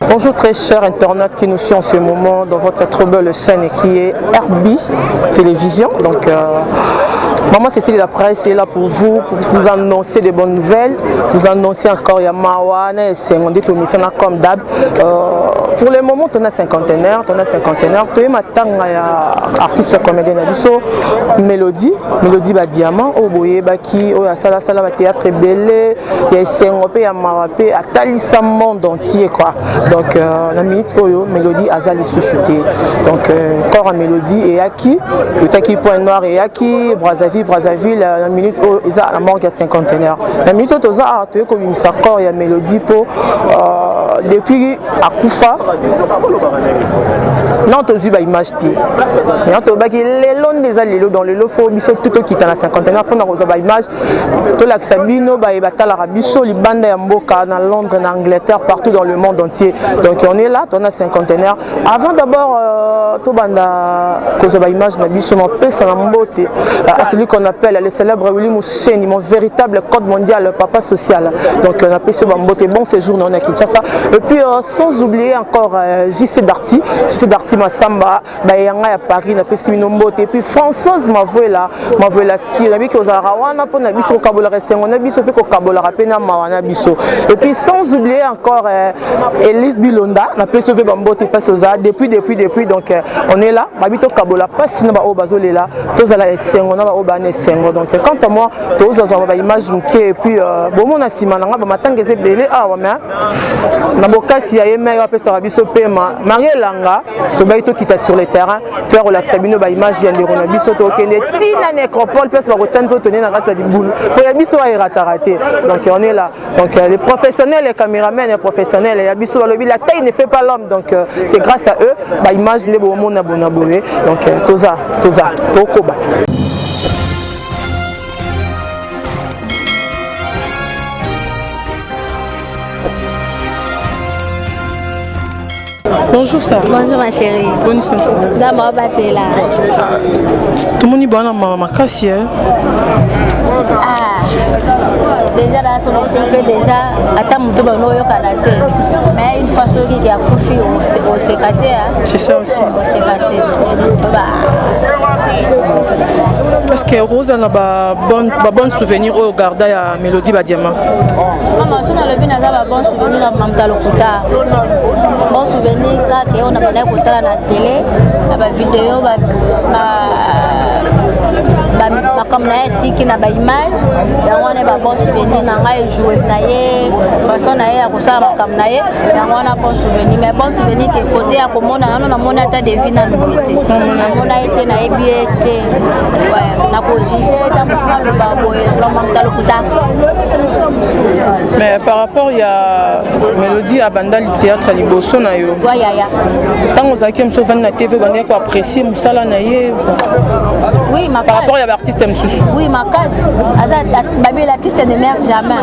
Bonjour très chers internautes qui nous suivent en ce moment dans votre très belle chaîne qui est RB Télévision. Donc, Maman Cécile la presse est là pour vous annoncer des bonnes nouvelles, vous annoncer encore Yamawana et Sengondi Tomisana comme d'hab. Pour le moment, on a cinquantenaire, tu es matanga artiste comédien Nabiso, Mélodie Diamant, Oboye Baki, Oyasala Sala Théâtre Belé, il y a Sengope, Yamawapé, Atalisa monde entier quoi. Donc la minute Oyo, Mélodie Azali Souchuté. Donc corps à Mélodie et Aki, le Taki Point Noir et Aki, Brazzaville, la minute Oyo, ils ont la mort il y a cinquantenaire. La minute Oyo, tu es comme une corps, il y a Mélodie pour depuis Akoufa. Non, tu as vu l'image. Tu as vu les longs des alliés dans le lot, il faut tout qui est dans la cinquantenaire pour nous voir l'image. Tu as vu Sabino, l'Arabie Saoudite, Banda Yamboka, dans Londres, en Angleterre, partout dans le monde entier. Donc on est là, on a cinquantenaire. Avant d'abord, tu as vu l'image, à celui qu'on appelle le célèbre William Moucheni, mon véritable code mondial, papa social. Donc on appelle ce Bambote, bon séjour on a Kinshasa. Et puis sans oublier encore JC Darty Massamba, Bayanga à Paris, on appelle Siminombote. Et puis Françoise Mavoela Ski, on a vu que aux Arawana, on a vu au Kabola Ressen, on a vu au Kabola Rapena Mawana Bisso. Et puis sans oublier encore Elise Bilonda, on appelle ce Bambote, passe aux Arts, depuis. Donc on est là, Babito Kabola, pas si on a Obazola là, tous à la Essen, on a Obane Essengo. Donc quant à moi, tous dans une image et puis bon, mon assimana, matin que c'est belé, ah ouais, mais Naboka si y a une après ça va biso pema, Marie Langa, tu vas quitter sur le terrain, tu as relaxé bino ba image y a des ronabiso to kende, tina nécropole, place va retenir zo tenir na grâce à du boulot. Pour y a biso à rater. Donc on est là. Donc les professionnels, les caméramans, les professionnels, y a biso la taille ne fait pas l'homme. Donc c'est grâce à eux, ba image les beaux monde abonné. Donc toza, tokoba. Bonjour Star. Bonjour ma chérie. Bonne santé. D'abord battez là. Tout le monde est bon à ma casse. Ah. Déjà là sur mon fait déjà attends mon tour no yo karaté. Mais une fois celui qui a couffé au sécaté. C'est ça aussi. Au sécaté. Parce que Rose a bon souvenir au garda à Mélodie Diamant. Maman, si on a le bien à bon souvenir à Mamta Lokuta. Bon souvenir quand on a pas écouté à la télé, la vidéo, comme na tiki na ba image, ya wana ba bon souvenir na ngai jouer na ye, façon na ye ya kosala makam na ye, ya wana bon souvenir, mais bon souvenir te côté ya komona na mona ta devine na nuité. Mona été na ebiete. Ouais, na ko juger ta mona le babo la mamta lokuta. Mais par rapport il y a Mélodie à banda le théâtre liboso na yo. Ouais ya. Tant aux akim so van na TV on est apprécier musala na ye. Oui, ma par rapport il y a artiste Msusu. Oui, ma casse. Baby l'artiste ne meurt jamais.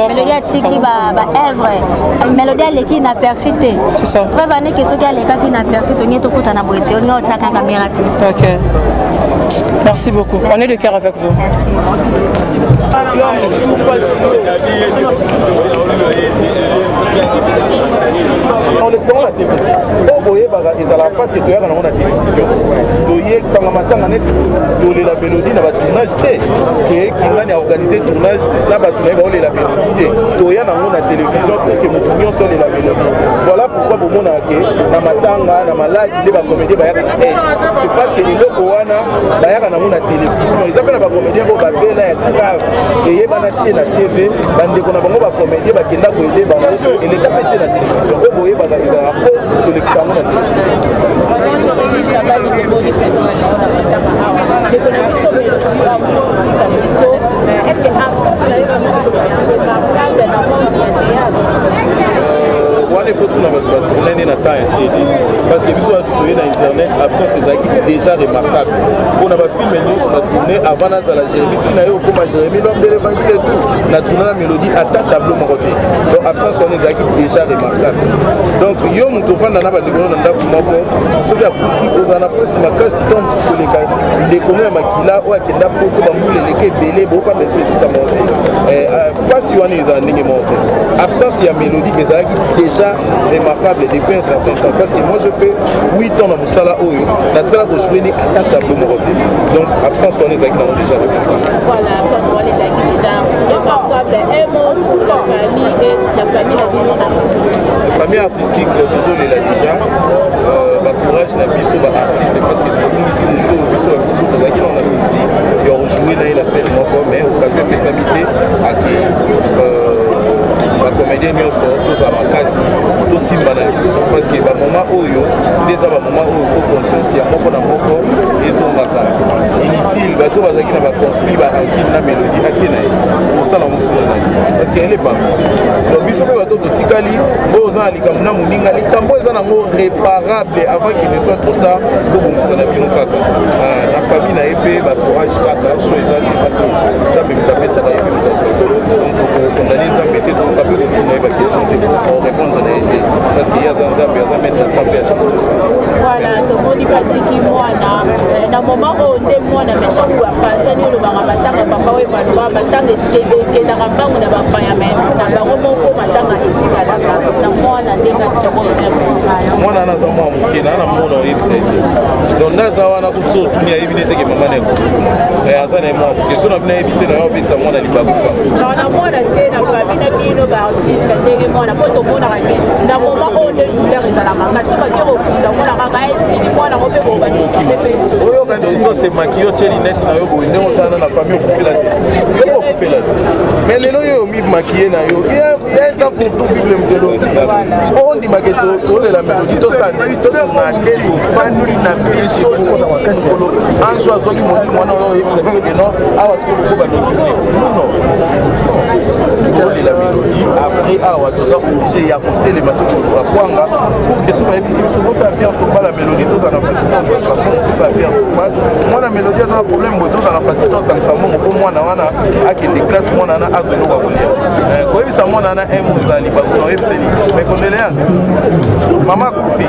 Mélodie a tiki ba œuvre. Mélodie qui n'a persisté. C'est ça. Preuve année que ce gars les qui n'a persisté, on est tout na boité, on est au tchaka caméra. OK. Merci beaucoup. On est de cœur avec vous. Merci. On le tient la TV. Vous voyez, ils ont la place que tu as dans la télévision. Tu y es, ça m'a matin en net, tu la mélodie dans le tournage, qui a organisé le tournage, là, tu as la mélodie. Tu y as dans la télévision pour que nous tournions sur la mélodie. Voilà pourquoi pour mon aké, dans ma tanga, dans ma live, il y a des comédiens, c'est parce que les locaux, il y a la télévision. Ils appellent les comédiens pour la là, grave. Et il y a la TV, des comédiens qui ont aidé, et les capétés la télévision. Vous voyez, ils ont un peu de l'examen de la il faut tout tourner dans temps CD parce que biso tourner dans internet absence ces équipes déjà remarquable on a pas filmé nous on a tourné avant dans la Jérémie tina yo comme Jérémie l'homme de l'évangile et tout on a tourné la mélodie à ta tableau moroté donc absence on les équipes déjà remarquable donc yo mon tour na ba ndeko na ndako moko so ya kufi ozana presse makasi ton jusqu'au les communes makila o akenda poto bambule leke belé bo fa mais c'est comme pas si on est en ligne monté absence ya mélodie des équipes déjà remarquable depuis un certain temps. Parce que moi, je fais 8 ans dans Moussala Oyo. La traque de jouer n'est attaquable au Morocco. Donc, absence sur les acquis déjà. Voilà, absence sur les acquis déjà. Remarquable, un mot pour la famille et la famille artistique. La famille artistique, désolé là déjà. Courage na biso ba artiste parce que tout ici nous biso la biso pour qui on a souci et on jouer dans la scène moko mais occasion de samité à qui ba comédien nous sort tous à makasi tous simba na lisusu parce que ba moment oyo les ba moment où il faut conscience ya moko na moko ezongaka inutile bato bazaki na ba conflit ba rancune na mélodie akina pour ça la musula parce que elle est partie donc biso pe bato to tikali boza likambo na muninga likambo eza nango réparable avant qu'il ne soit trop tard pour bomisa na bino kaka la famille na épée ba courage kaka chose ali parce que ça même taper ça va y venir donc on a les embêter donc pas peut répondre à question on répondre na été parce qu'il y a Zanzambe ya mettre la papier sur tout ça voilà donc on dit patiki mwana na moment où on est mwana maintenant ou apanza ni lo banga matanga papa we balwa matanga ke na rambangu na bafanya mais na bango moko matanga etika la na mwana ndenga tsoko mwana na za mwa mukina na mwana oyebisete donc naza wana kutso tunia ebinete ke mama neko aza na mwa keso na bina ebise na yo bitsa mwana libabu na mwana te na famille bino ba artiste ndenge mwana poto mona kake na moment où on est douleur ezala makasi ba kero kuda mwana kaka esili mwana ko pe boba pepe oyo kanti ndo se makio cheli net na yo bo ndenge sana na famille okufela te yo ko kufela te mais lelo yo mi maquiller na yo ya za pour tout film de l'autre on dit maketo to la mélodie to ça to na ke to fani na biso ko na wakasi anjo azoki modi mwana oyo yebisa biso ke non awa siko ko ba no non la mélodie après awa to za obligé ya côté les bateaux de la kwanga pour que soit yebisi biso ko ça bien pour la mélodie to ça na facilité ça ça bien moi la mélodie ça problème to ça na facilité ça ça mo ko mwana wana akende classe mwana na azolo ka kolia ko yebisa mwana na emozali ba ko yebisa ni mais condoléances maman Koufi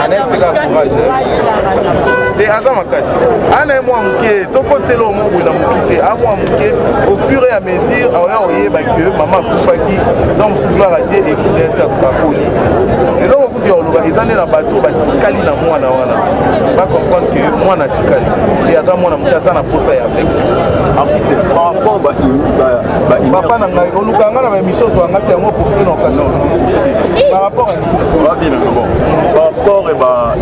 anem c'est ka courage et aza makasi ana moi muke to kotelo mo buna mukite a moi muke au fur et à mesure oya oyeba que maman Koufaki donc sous gloire à Dieu et fidèle à Kokoli et donc beaucoup de oloba ezane na bateau batikali na mwana wana ba comprendre que mwana tikali et aza mwana muke aza na posa ya affection artiste par rapport ba fana ngai olukanga na ba émission so ngati yango pour que l'occasion par rapport à bien bon par rapport et ba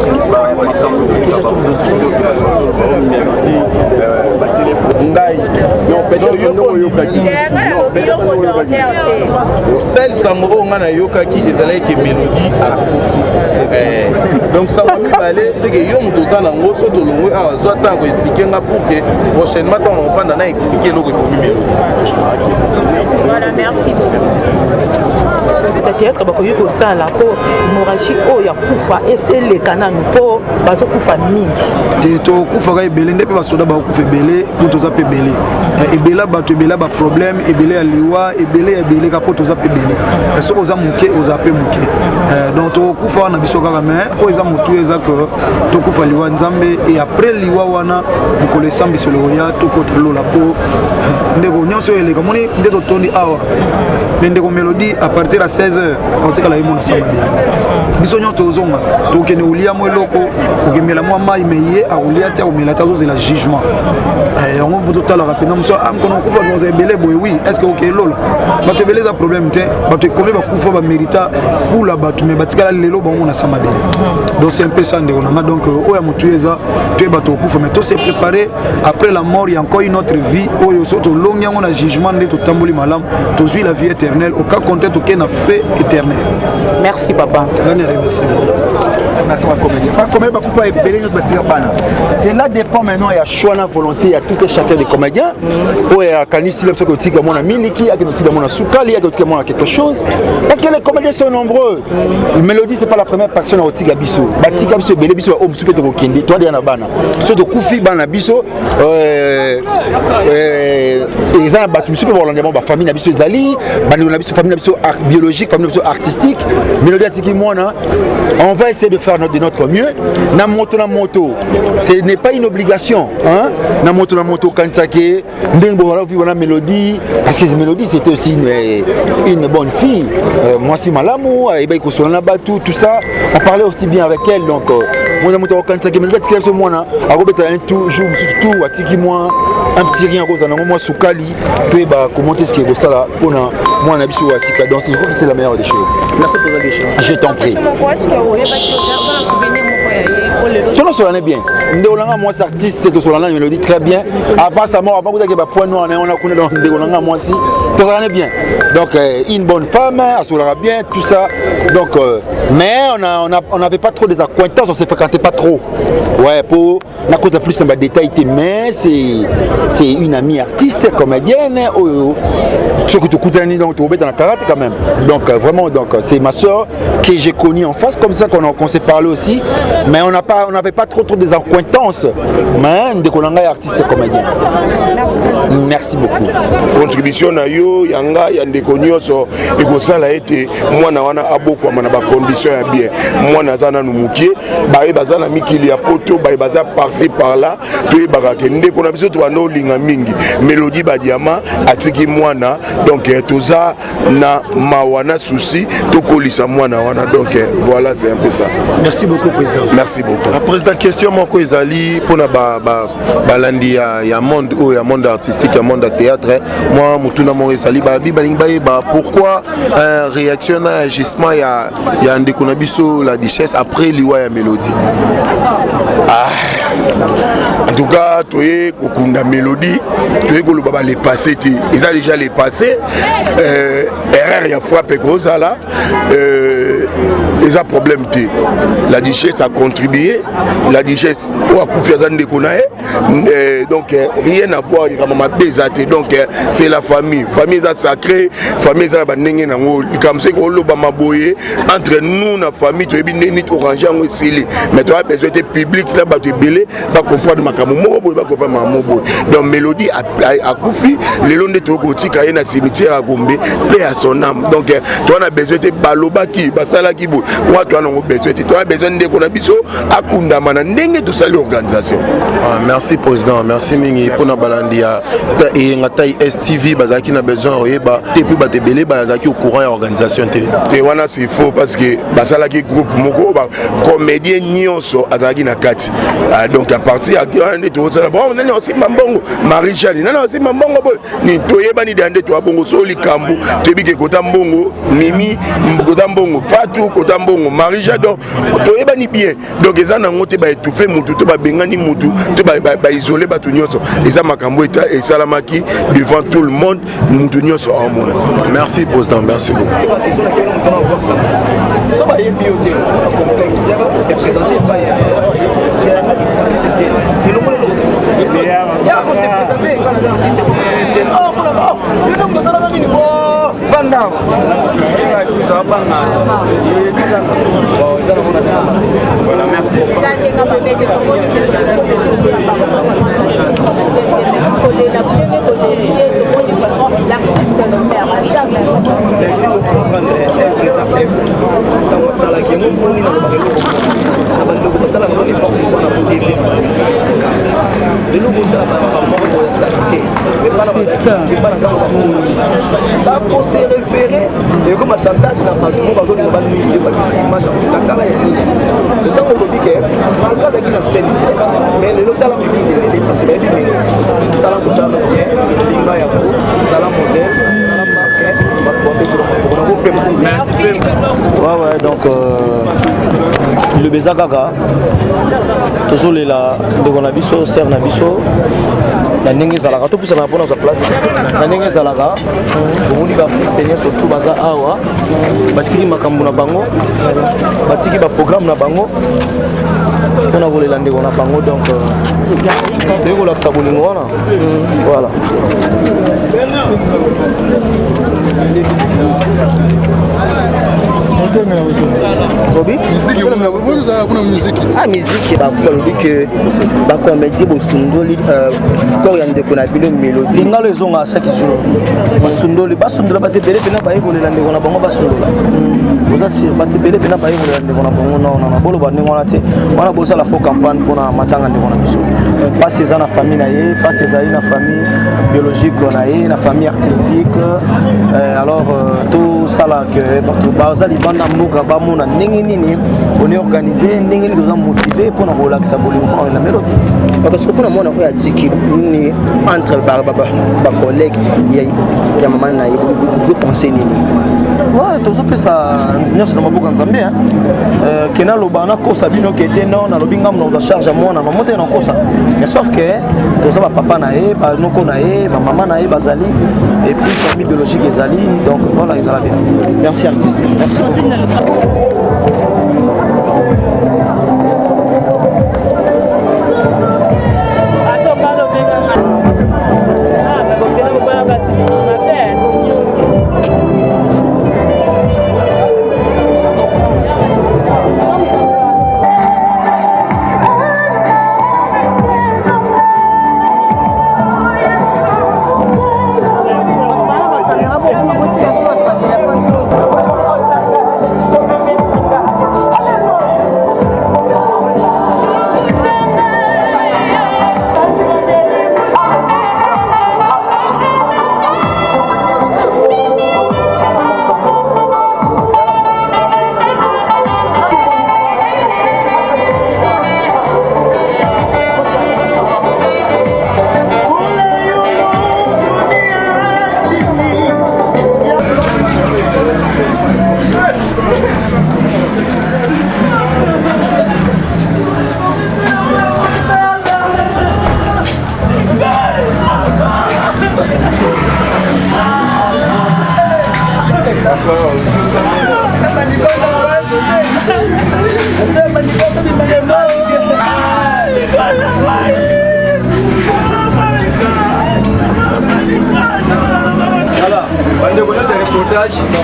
celle sango nga na yokaki ezalaki mélodie donc ça m'a balé c'est que yo muto za nango so to longwe a zo tango expliquer nga pour que prochainement on va na expliquer loko pour mélodie voilà merci peut-être bakoki kosala mpo hémorragie oyo ya kufa eseleka nanu mpo bazokufa mingi te tokufaka ebele nde mpe basoda bakokufa ebele mpo toza mpe ebele ebele bato ebele baproblème ebele ya liwa ebele ya ebeleka mpo toza mpe ebele soki oza moke oza mpe moke donc tokokufa wana biso kaka mais oyo eza motu eza ke tokufa liwa nzambe e après liwa wana mokolo esambiselo oya tokota lola mpo ndeko nyonso oyo eleka moni nde totondi awa me ndeko mélodie à partir ya 16h akotikala ye mona samba bia biso nyonso tozonga tokende kolia mo eloko kokemela mwa mai me ye akolia te akomela te azozela jugement yango mpo totalaka mpena moso amkono okufa koza ebele boye wi est ce que okelola bato ebele eza problème te bato ekomi bakufa bamérita fula bato me batikala lelo bango na samba bele donc c'est un peu ça ndeko nanga donc oyo ya motu eza toye bato okufa mais tose préparer après la mort ya encore une autre vie oyo so tolongi yango na jugement nde totamboli malamu tozwi la vie éternelle au cas contraire toke na fait éternel. Merci papa. Cela dépend maintenant, il y a choix la volonté, il y a tout et chacun des comédiens. Il y a Kanissi, il y a mon Miliki, il y a mon Soukali, il y a quelque chose. Parce que les comédiens sont nombreux. La mélodie, ce n'est pas la première personne au Tiga Bisso. Tiga Bisso, Bélé Bisso, Homme Soupé de Rokindi, toi, Diana Bana. Ceux de Koufi, Bana Bisso, ils ont battu, Monsieur Borland, famille Nabisso Zali, famille Nabisso biologique, famille artistique, Mélodie atiki moi, on va essayer de faire de notre mieux. Na moto, ce n'est pas une obligation. Hein? Na moto, Kansake, Ndengo, Mélodie, parce que Mélodie c'était aussi une bonne fille. Moi, si Malamou, Ebaïko Solanabatou, tout ça, on parlait aussi bien avec elle. Donc, moi, Kansake, Mélodie atiki moi, à Robert un tout, jour, surtout, atiki moi, un petit rien, moi, Soukali, puis commenter ce qui est ça là, pour moi, on a vu sur Atika. Donc, je crois que c'est la meilleure des choses. Merci pour la question. Je t'en prie. Selon Solana bien. Ndolanga moi c'est artiste de Solana me le dit très bien. À part sa mort, à part que ba point noir on a connu dans Ndolanga moi aussi. Solana bien. Donc une bonne femme, elle Solana bien, tout ça. Donc mais on n'avait pas trop des acquaintances, on se fréquentait pas trop. Ouais, pour na cause de plus un détail mais c'est une amie artiste comédienne ce que tu coûtes donc tu dans la karaté quand même. Donc vraiment donc c'est ma soeur que j'ai connue en face comme ça qu'on s'est parlé aussi. Mais on n'avait pas trop des acquaintances. Mais Ndekolanga est artiste et comédien. Merci beaucoup. Contribution à yo, yanga, yandekonyo so, ekosala ete moi na wana aboko na ba condition ya bien. Moi na zana numukie, bae bazana mikili ya poto, bae baza par-ci par-là, tu barake ndeko na biso to wana linga mingi. Mélodie Badiama atiki mwana donc toza na mawana souci to kolisa mwana wana donc voilà c'est un peu ça. Merci beaucoup président. Merci beaucoup. La président question moko ezali pona balandi ya monde artistique ya monde théâtre moi mutuna mo ezali babi balingi ba pourquoi réaction na agissement ya ndeko na biso la duchesse après liwa ya Mélodie. En tout cas, tu es kokunda Mélodie, tu es kolo baba les passés, ils ont déjà les passés. Erreur ya frappé comme ça là. Ils ont problème la duchesse a contribué, la duchesse a confiance de konae. Donc rien à voir avec maman désaté. Donc c'est la famille est sacrée, famille ça bandenge nango comme c'est ko lo ba maboye entre nous na famille tu es bien ni orange en aussi. Mais tu as besoin de public là ba tu belé ba comprendre makambo moko boy ba comprendre maman boy. Donc Mélodie a confié le long de Tokoti ka na cimetière à Gombe paix à son âme. Donc tu as besoin de baloba ki basala ki boy. Moi tu as besoin de konabiso akunda mana ndenge tout ça l'organisation. Merci président, merci mingi pour na balandia et ngatai STV bazaki na besoin oyeba te puis ba te belé bazaki au courant ya organisation te wana c'est faux parce que basala ki groupe moko ba comédien nyonso azaki na kati. Donc à partir ya ndé to ça bon nani aussi mambongo Marie Chali nani aussi mambongo bo ni toyeba ni dande to abongo soli kambu te bike kota mbongo mimi kota mbongo fatu kota mbongo Marie Jadon toyeba ni bien donc eza na ngote ba étouffer mutu to ba bengani mutu to ba isoler ba to nyonso eza makambo eta et salamaki devant tout le monde mutu nyonso au monde. Merci président, merci beaucoup. C'est ça. Pour se référer, et comme un chantage, n'a pas de mots, le temps où l'on dit que la scène, mais le local est passé à l'île. Salam pour Salam, Linga Yako, Salam Modèle, Salam Marquet, donc le Bezagaga, toujours les là, de Gonabiso, Sernabiso. La ndenge zalaka to pesa na pona za place na ndenge zalaka bomoni ba christiania surtout baza awa batiki makambo na bango batiki ba programme na bango pona kolela ndeko na bango donc ndeko la ksa bolingo wana voilà musique bakolobi ke bacomédie bosundoli corps ya ndeko na bino mélodie ngalo ezonga chaque jour basundoli batebele pena bayekolela ndeko na bango basundola ozasi batebele pena bayekolela ndeko na bango na boloba ndenge wana te wana bosala faux campagne mpona matanga ndeko na biso pasi eza na famille na ye pasi ezali na famille biologique na ye na famille artistique alors tosala ke bato baza libanda mboka bamona ndenge nini on est organisé ndenge nini toza motivé mpona kolakisa bolingo mpona la mélodie parce que mpona mona oyo atiki nini entre bacollègue ya mama na ye vous pensez nini tozopesa nyonso na maboko ya nzambe kena loba nakosa bino kete no nalobi ngamu na ocharge ya mwana mamo te nakosa mais sauf que toza bapapa na ye banoko na ye bamama na ye bazali et puis famille biologique ezali donc voilà ezala bien. Merci artiste, merci beaucoup.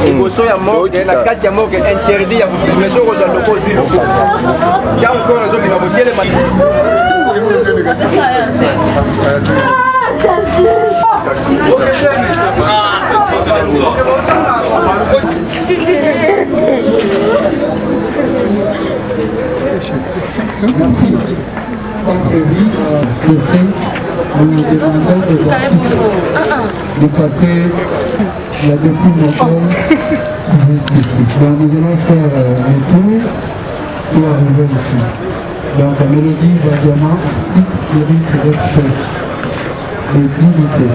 liboso ya morgue na kati ya morgue interdit ya kofilme soko ozwa loko ozwi loko ntango nkoro ezobima botelema Merci. Comme prévu, nous demandons aux artistes de passer la définition jusqu'ici. Donc nous allons faire un tour pour arriver ici. Donc la mélodie va vraiment toute mérite respect et dignité.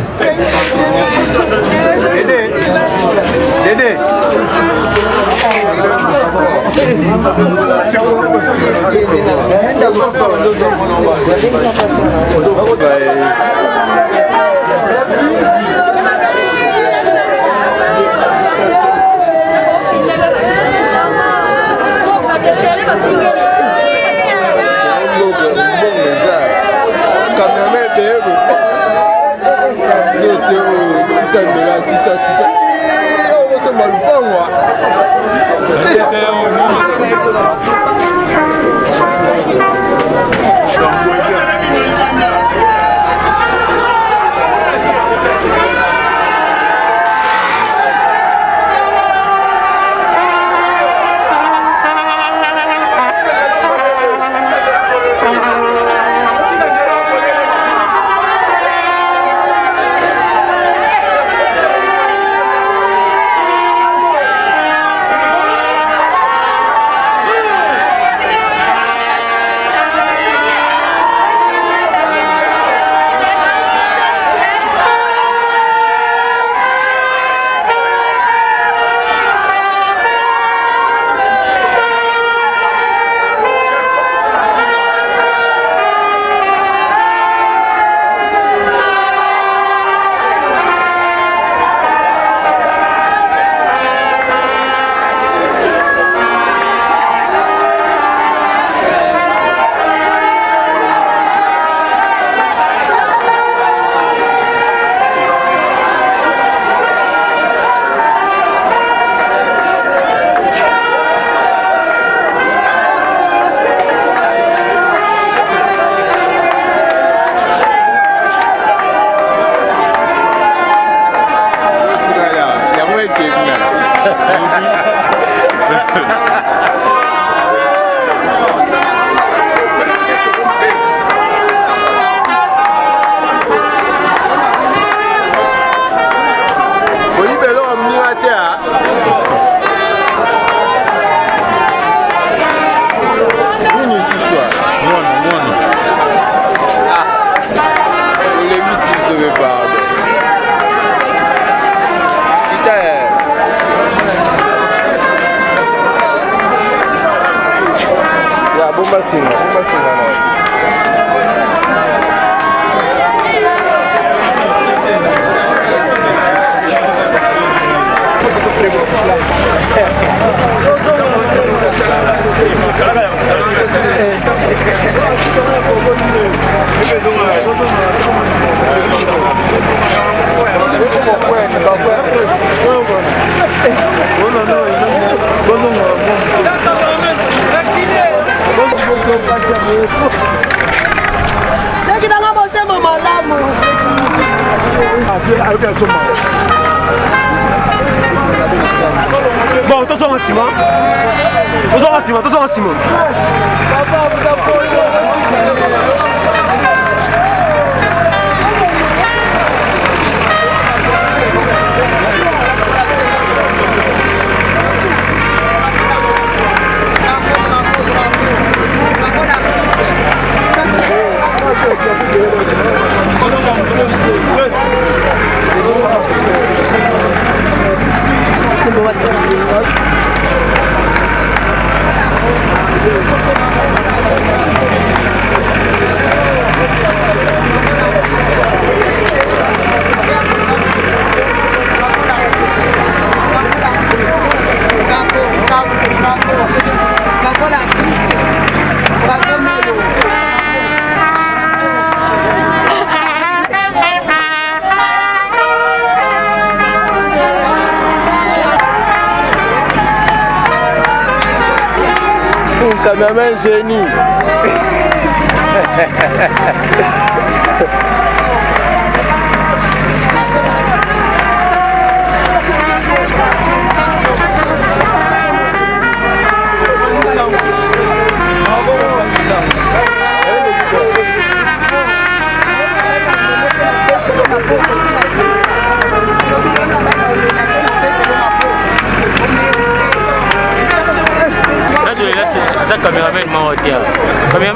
Bon, attention à Simon. Attention à Simon. Cameraman génie. Là, caméraman m'a ôté. Combien?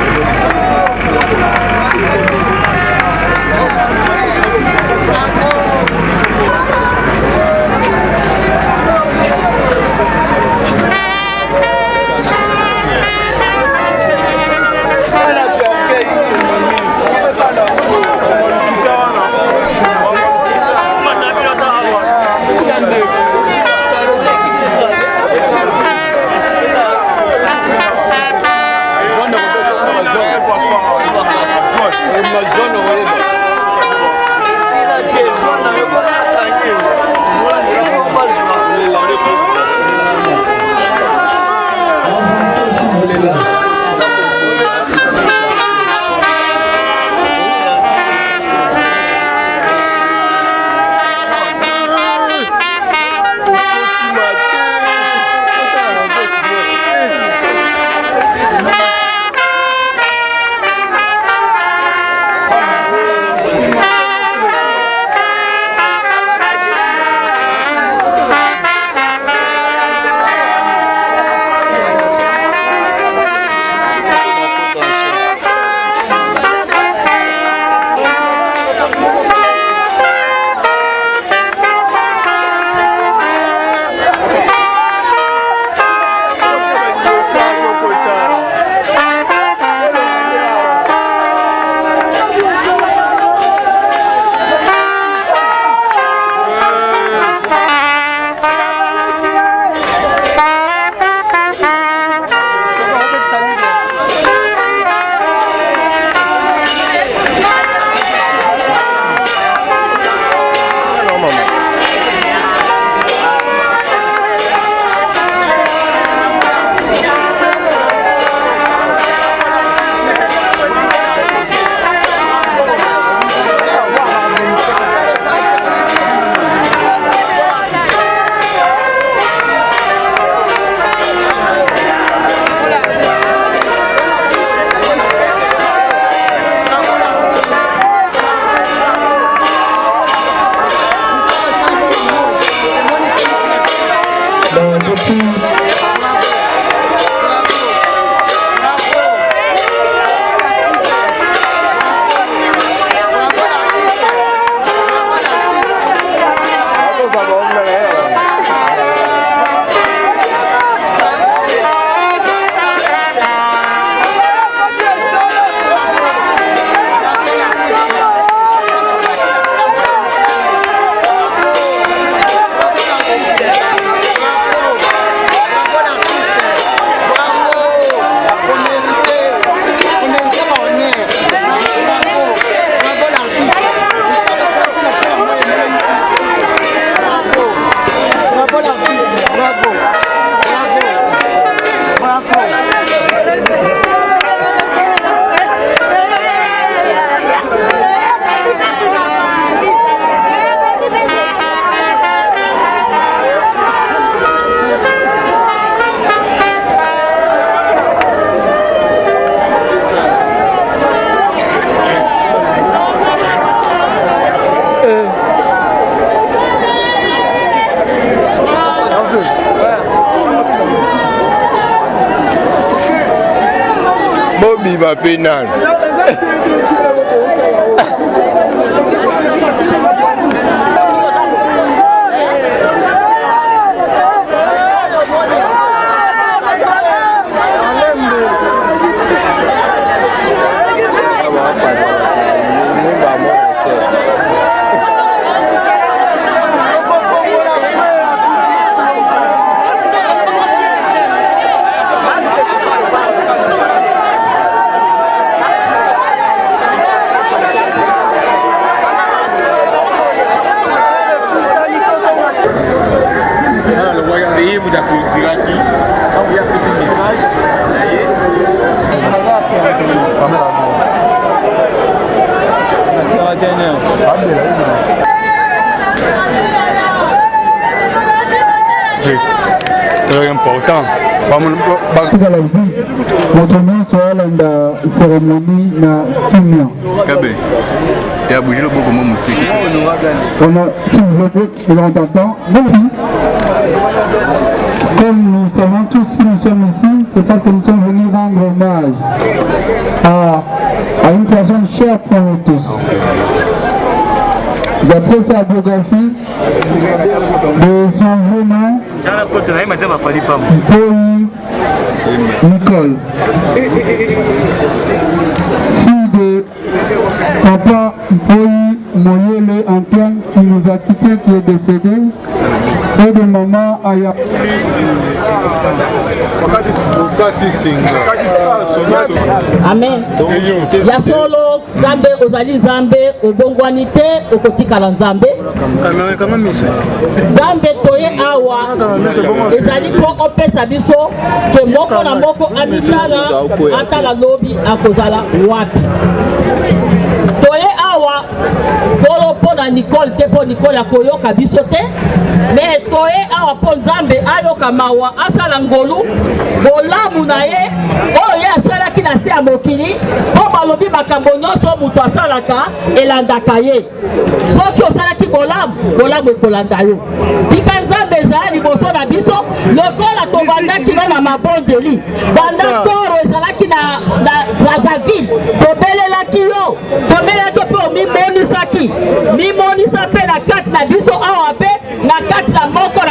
Bobby va pénal. Très important. Notre nom sera la cérémonie na Kimia. Kabe. Et à bouger le beaucoup mon petit. On a, si vous l'entendez, comme nous savons tous si nous sommes ici, c'est parce que nous sommes venus rendre hommage à une personne chère pour nous tous. D'après sa biographie, de son vrai nom, Nicole, fille de papa Mpoi Moyele Antoine qui nous a quittés, qui est décédé, et de maman Aya. Amen. Ya solo Zambe ozali Zambe obongwani te okotikala Nzambe. Zambe toye awa ezali po opesa biso ke moko na moko abisala atala lobi akozala wapi. Toye awa polo po na Nicole te po Nicole akoyoka biso te, mais toye awa po Nzambe ayoka mawa asala ngolu bolamu na ye oyo ye asalaki na se ya mokili po balobi makambo nyonso moto asalaka elandaka ye. Soki osalaki bolamu ekolanda yo. Tika Nzambe ezala liboso na biso lokola tobandaki na mabondeli banda toro ezalaki na Brazzaville tobelelaki yo mpe mimonisa mpe na kati na biso awa mpe na kati na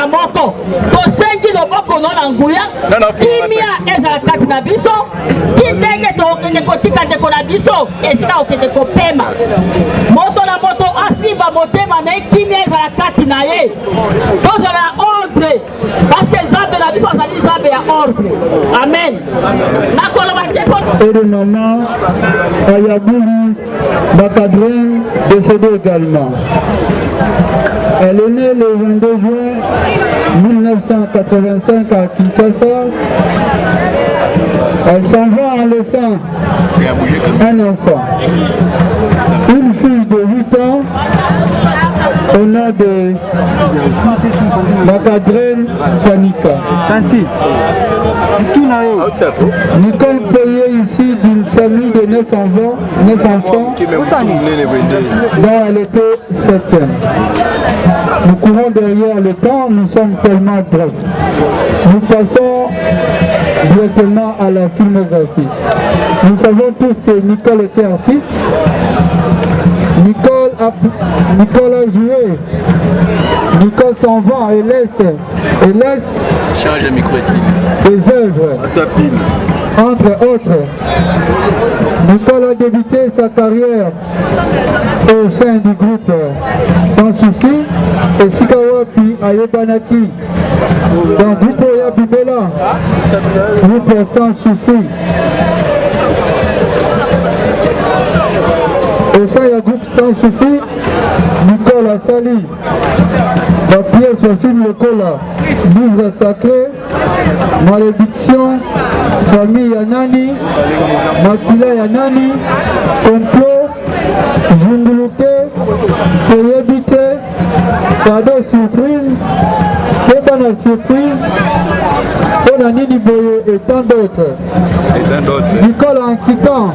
moko tosengi loboko no na nguya kimia ezala kati na biso kindenge tokende kotika ndeko na biso esika okende kopema moto na moto asimba motema na ye kimia ezala kati na ye tozala na ordre parce que Nzambe na biso azali Nzambe ya ordre. Amen. Nakoloba te et de maman Ayabouli Bakadren décédé également. Elle est née le 22 juin 1985 à Kinshasa. Elle s'en va en laissant un enfant, une fille de 8 ans au nom de Bakadren Panika. Nicole payait ici d'une famille de 9 enfants dont elle était 7e. Nous courons derrière le temps, nous sommes tellement brefs. Nous passons directement à la filmographie. Nous savons tous que Nicole était artiste. Nicole a joué. Nicole s'en va et laisse Charge le micro ici. des œuvres. Entre autres, Nicole a débuté sa carrière au sein du groupe Sans Souci et Sikawapi Ayebanaki. Dans le groupe Oyabibela, groupe Sans Souci. Au sein du groupe Sans Souci, Nicole a sali la pièce au film Lokola, livre sacré, malédiction, famille Yanani, Makila Yanani, complot, Junguluke, Toyebite, cadeau surprise, Kebana surprise, Onanini Boye et tant d'autres. Nicole, en quittant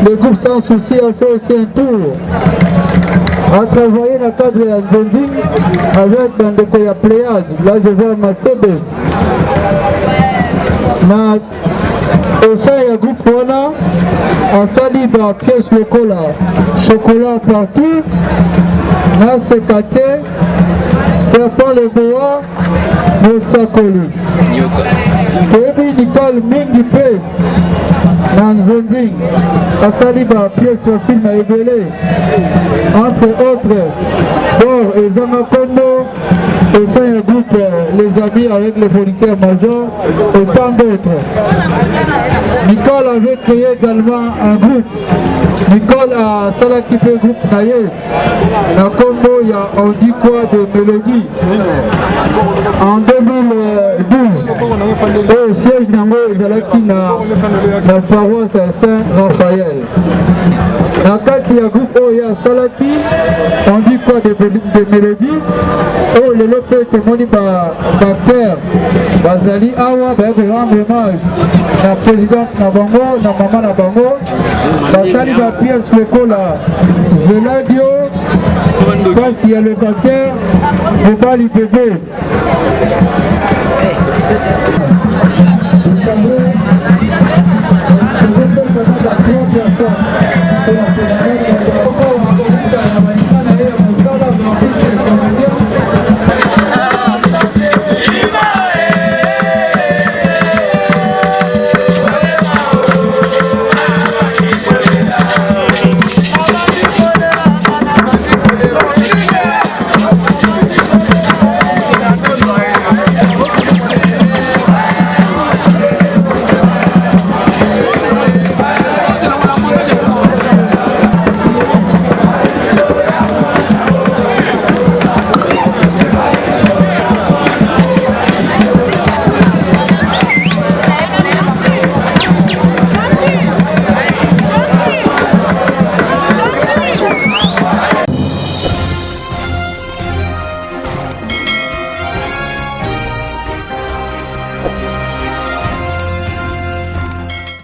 le groupe Sans Souci, a fait aussi un tour. A travaillé dans le cadre de la Nzonzing avec Dandekoya Pléade, là je vais à Masebe. Au sein du groupe Wana, a sali dans pièce Lokola, chocolat partout, là c'est Kate, serpent le bois, le Sakoli. Toyebi Nicole Mingi Pe, Nzonzing, a sali dans pièce au film à Ebele. Entre autres, Bor et Zama Kondo, au sein du groupe Les Amis avec les producteurs majors et tant d'autres. Nicole avait créé également un groupe. Nicole a salakipé groupe Naye. La Kondo, il y a on dit quoi de mélodie. En 2012, au siège Nango Zalaki na paroisse Saint-Raphaël. La carte, il y a un groupe Oya Salaki, on dit quoi de mélodie. Oh, le lope témoigne par père Bazali Awa, ben rendre hommage la présidente Nabango, la maman Nabango, Basali la pièce Lokola, Zeladio, parce qu'il y a le canteur, le bali bébé.